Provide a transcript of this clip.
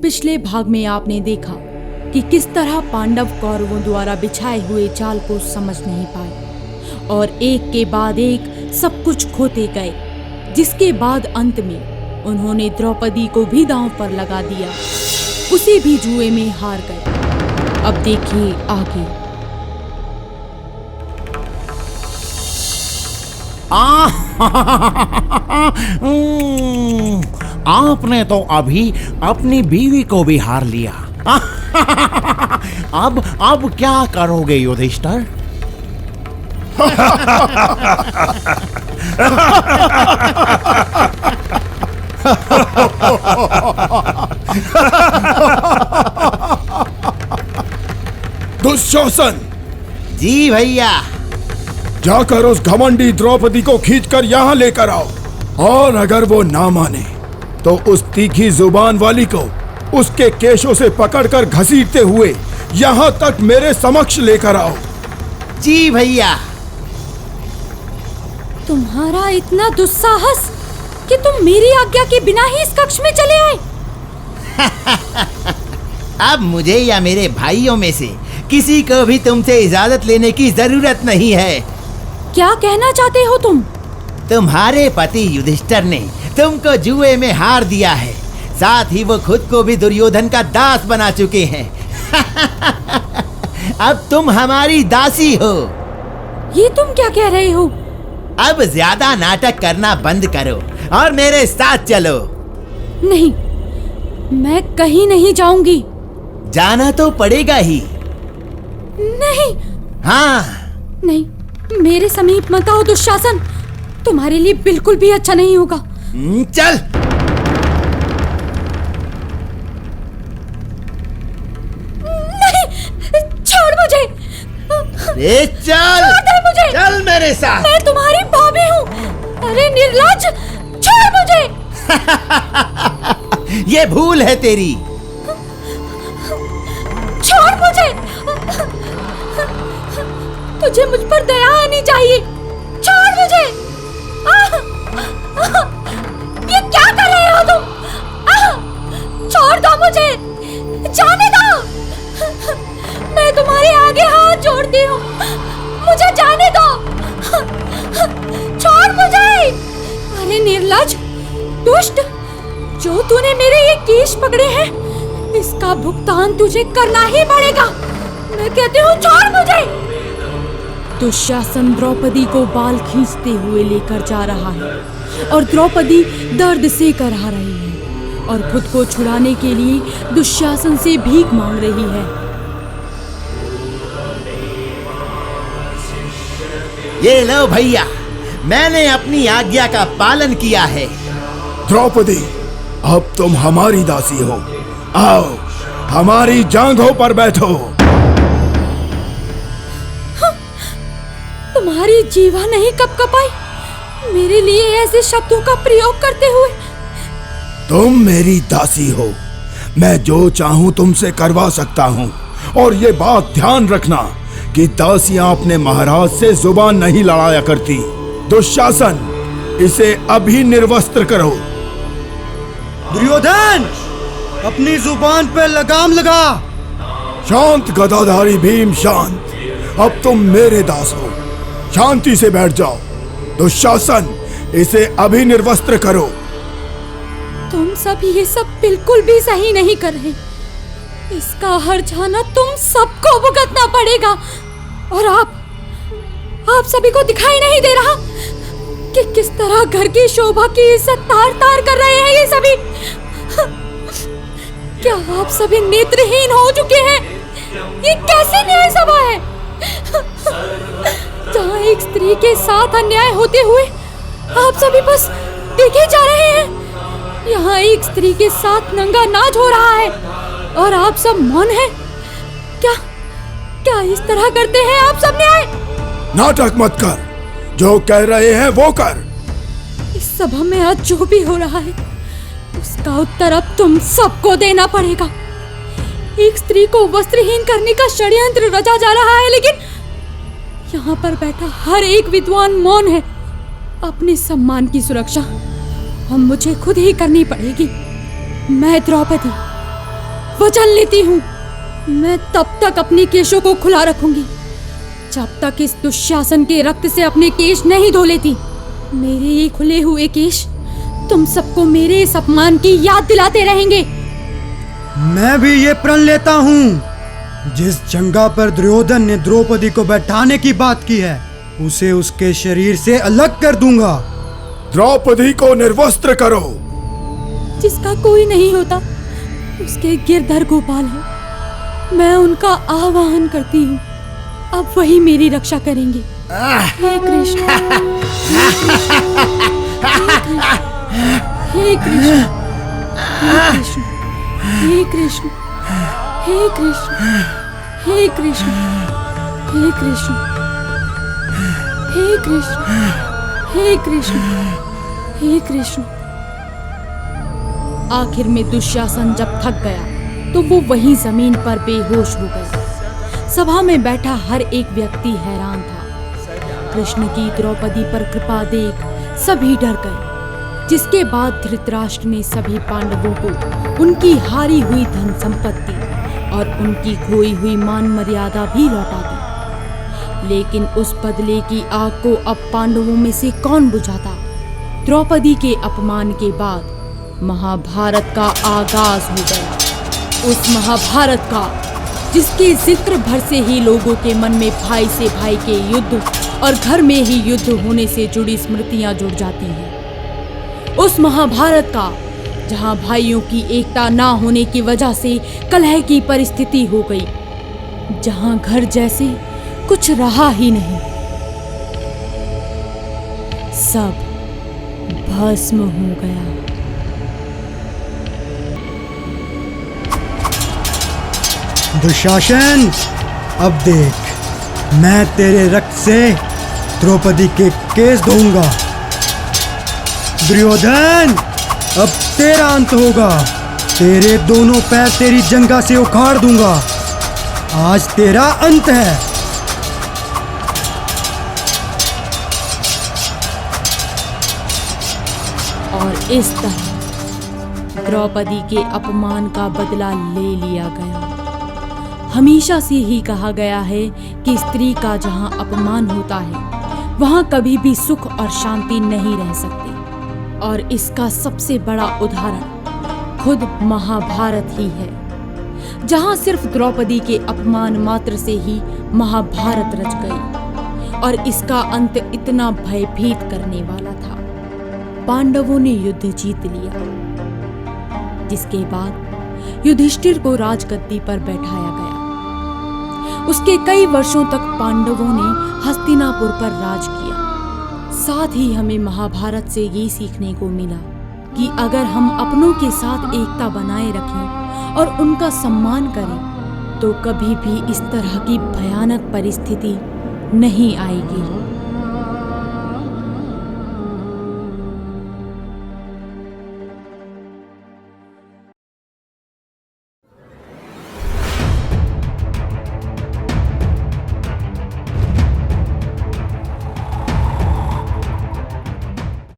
पिछले भाग में आपने देखा कि किस तरह पांडव कौरवों द्वारा बिछाए हुए जाल को समझ नहीं पाए और एक के बाद एक सब कुछ खोते गए, जिसके बाद अंत में उन्होंने द्रौपदी को भी दांव पर लगा दिया, उसे भी जुए में हार गए। अब देखिए आगे। आपने तो अभी अपनी बीवी को भी हार लिया। अब क्या करोगे युधिष्ठिर? दुशासन! जी भैया। जाकर उस घमंडी द्रौपदी को खींचकर यहाँ लेकर आओ, और अगर वो ना माने तो उस तीखी जुबान वाली को उसके केशों से पकड़कर घसीटते हुए यहाँ तक मेरे समक्ष लेकर आओ। जी भैया। तुम्हारा इतना दुस्साहस कि तुम मेरी आज्ञा के बिना ही इस कक्ष में चले आए। अब मुझे या मेरे भाइयों में से किसी को भी तुमसे इजाजत लेने की जरूरत नहीं है। क्या कहना चाहते हो तुम? तुम्हारे पति युधिष्ठिर ने तुमको जुए में हार दिया है, साथ ही वो खुद को भी दुर्योधन का दास बना चुके हैं। अब तुम हमारी दासी हो। ये तुम क्या कह रहे हो? अब ज्यादा नाटक करना बंद करो और मेरे साथ चलो। नहीं, मैं कहीं नहीं जाऊंगी। जाना तो पड़ेगा ही। नहीं। हाँ। नहीं, मेरे समीप मत आओ दुशासन, तुम्हारे लिए बिल्कुल भी अच्छा नहीं होगा। चल। नहीं, छोड़ मुझे। चल। छोड़ दे मुझे। चल मेरे साथ। मैं तुम्हारी भाभी हूँ। अरे निर्लज्ज, छोड़ मुझे। ये भूल है तेरी। छोड़ मुझे। तुझे मुझ पर दया आनी चाहिए। छोड़ मुझे। ये क्या कर रहे हो तुम? छोड़ दो मुझे, जाने दो। मैं तुम्हारे आगे हाथ जोड़ती हूँ, मुझे जाने दो। छोड़ मुझे। अरे निर्लज्ज, दुष्ट, जो तूने मेरे ये केश पकड़े हैं, इसका भुगतान तुझे करना ही पड़ेगा। मैं कहती हूँ छोड़ मुझे। दुशासन द्रौपदी को बाल खींचते हुए लेकर जा रहा है और द्रौपदी दर्द से कराह रही है और खुद को छुड़ाने के लिए दुशासन से भीख मांग रही है। ये लो भैया, मैंने अपनी आज्ञा का पालन किया है। द्रौपदी, अब तुम हमारी दासी हो। आओ, हमारी जांघों पर बैठो। तुम्हारी जीवा नहीं कपकपाई मेरे लिए ऐसे शब्दों का प्रयोग करते हुए। तुम मेरी दासी हो, मैं जो चाहूं तुमसे करवा सकता हूं, और ये बात ध्यान रखना कि दासियां अपने महाराज से जुबान नहीं लड़ाया करती। दुशासन, इसे अभी निर्वस्त्र करो। दुर्योधन, अपनी जुबान पे लगाम लगा। शांत गदाधारी भीम, शांत। अब तुम मेरे दास हो, शांति से बैठ जाओ। दुशासन, इसे अभी निर्वस्त्र करो। तुम सब ये सब बिल्कुल भी सही नहीं कर रहे। इसका हर्जाना तुम सबको भुगतना पड़ेगा। और आप सभी को दिखाई नहीं दे रहा कि किस तरह घर की शोभा की इज्जत तार तार कर रहे हैं ये सभी? क्या आप सभी नेत्रहीन हो चुके हैं? ये कैसी न्याय सभा है जहाँ एक स्त्री के साथ अन्याय होते हुए आप सभी बस देखे जा रहे हैं? यहाँ एक स्त्री के साथ नंगा नाच हो रहा है और आप सब मौन हैं। क्या इस तरह करते हैं आप सब न्याय? नाटक मत कर, जो कह रहे हैं वो कर। इस सभा में आज जो भी हो रहा है उसका उत्तर अब तुम सबको देना पड़ेगा। एक स्त्री को वस्त्रहीन करने का षड्यंत्र रचा जा रहा है, लेकिन यहाँ पर बैठा हर एक विद्वान मौन है। अपने सम्मान की सुरक्षा हम मुझे खुद ही करनी पड़ेगी। मैं द्रौपदी वचन लेती हूँ, मैं तब तक अपने केशों को खुला रखूंगी जब तक इस दुशासन के रक्त से अपने केश नहीं धो लेती। मेरे ये खुले हुए केश तुम सबको मेरे इस अपमान की याद दिलाते रहेंगे। मैं भी ये प्रण लेता हूँ, जिस जंगा पर दुर्योधन ने द्रौपदी को बैठाने की बात की है उसे उसके शरीर से अलग कर दूंगा। द्रौपदी को निर्वस्त्र करो। जिसका कोई नहीं होता उसके गिरधर गोपाल है। मैं उनका आवाहन करती हूँ, अब वही मेरी रक्षा करेंगे। हे कृष्ण, हे कृष्ण, हे कृष्ण, हे कृष्ण, हे कृष्ण, हे कृष्ण, हे कृष्ण, हे कृष्ण, हे कृष्ण। आखिर में दुशासन जब थक गया तो वो वहीं जमीन पर बेहोश हो गया। सभा में बैठा हर एक व्यक्ति हैरान था। कृष्ण की द्रौपदी पर कृपा देख सभी डर गए, जिसके बाद धृतराष्ट्र ने सभी पांडवों को उनकी हारी हुई धन संपत्ति और उनकी खोई हुई मान मर्यादा भी लौटा दी। लेकिन उस बदले की आग को अब पांडवों में से कौन बुझाता? द्रौपदी के अपमान के बाद महाभारत का आगाज हो गया। उस महाभारत का जिसके जिक्र भर से ही लोगों के मन में भाई से भाई के युद्ध और घर में ही युद्ध होने से जुड़ी स्मृतियां जुड़ जाती हैं। उस महाभारत का जहां भाइयों की एकता ना होने की वजह से कलह की परिस्थिति हो गई, जहां घर जैसे कुछ रहा ही नहीं, सब भस्म हो गया। दुशासन, अब देख, मैं तेरे रक्त से द्रौपदी के केस धोऊंगा। दुर्योधन, अब तेरा अंत होगा। तेरे दोनों पैर तेरी जंगा से उखाड़ दूंगा। आज तेरा अंत है। और इस तरह द्रौपदी के अपमान का बदला ले लिया गया। हमेशा से ही कहा गया है कि स्त्री का जहां अपमान होता है वहां कभी भी सुख और शांति नहीं रह सकती। और इसका सबसे बड़ा उदाहरण खुद महाभारत ही है, जहां सिर्फ द्रौपदी के अपमान मात्र से ही महाभारत रच गई। और इसका अंत इतना भयभीत करने वाला था। पांडवों ने युद्ध जीत लिया, जिसके बाद युधिष्ठिर को राजगद्दी पर बैठाया गया। उसके कई वर्षों तक पांडवों ने हस्तिनापुर पर राज किया। साथ ही हमें महाभारत से ये सीखने को मिला कि अगर हम अपनों के साथ एकता बनाए रखें और उनका सम्मान करें तो कभी भी इस तरह की भयानक परिस्थिति नहीं आएगी।